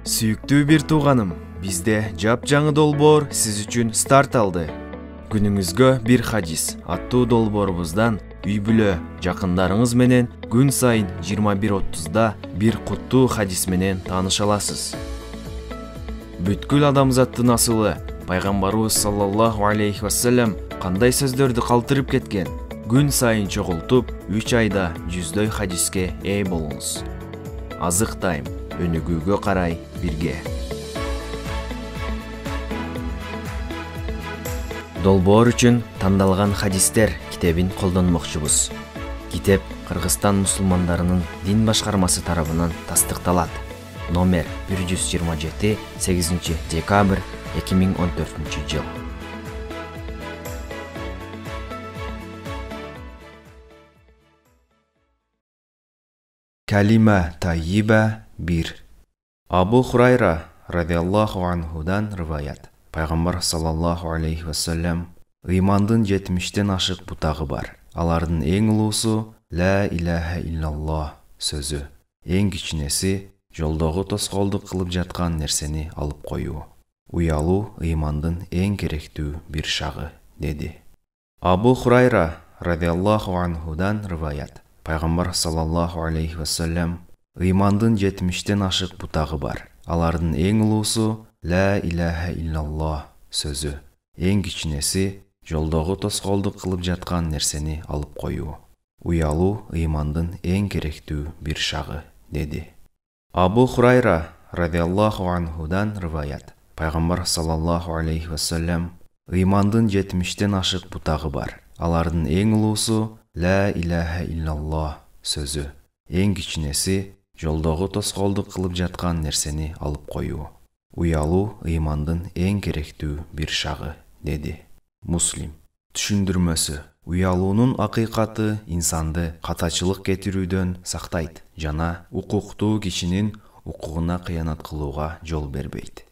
Сүйүктүү бир тууганым, бизде жапжаңы долбоор сиз үчүн старт алды. Күнүңүзгө бир хадис аттуу долбоорубуздан үй бүлө жакындарыңыз менен күн сайын 21:30да бир куттуу хадис менен тааныша аласыз. Бүткүл адамзаттын асылы пайгамбарыбыз саллаллаху алейхи вассалам кандай сөздөрдү калтырып кеткен? Күн сайын чогултуп 3 айда 100дөй хадиске ээ болуңуз. Азык тайм, өнүгүүгө карай бирге. Долбоор үчүн тандалган хадистер китебин колдонмокчубуз. Китеп Кыргызстан мусулмандарынын дин башкармасы тарабынан тастыкталат. Номер 127, 8 декабрь 2014 жыл. Калима тайиба 1. Абу Хурайра радиаллаху анхудан рываят. Пайгамбар саллаллаху алейхи вассалам: «Ыймандын 70-тен ашык бутагы бар. Алардын эң улуусу ла илаха иллаллах сөзү. Эң кичинеси жолдогу тоскоолдук кылып жаткан нерсени алып коюу. Уялуу ыймандын эң керектүү бир шагы», деди. Абу Хурайра радиаллаху анхудан рываят. Пайгамбар саллаллаху алейхи вассалам: «Ыймандын 70-тен ашык бутагы бар. Алардын эң улуусу ла илаха иллаллах сөзү. Эң кичинеси жолдогу тоскоолдук кылып жаткан нерсени алып коюу. Уялуу ыймандын эң керектүү бир шагы», деди. Абу Хурайра радиаллаху анхудан рываят. Пайгамбар саллаллаху алейхи вассалам: «Ыймандын 70-тен ашык бутагы бар. Алардын эң улуусу ла илаха иллаллах сөзү. Эң кичинеси жолдогу тоскоолдук кылып жаткан нерсени алып коюу. Уялуу ыймандын эң керектүү бир шагы», деди. Муслим. Түшүндүрмөсү: уялуунун акыйкаты инсанды катачылык кетирүүдөн сактайт жана укуктуу кишинин укугуна кыянат кылууга жол бербейт.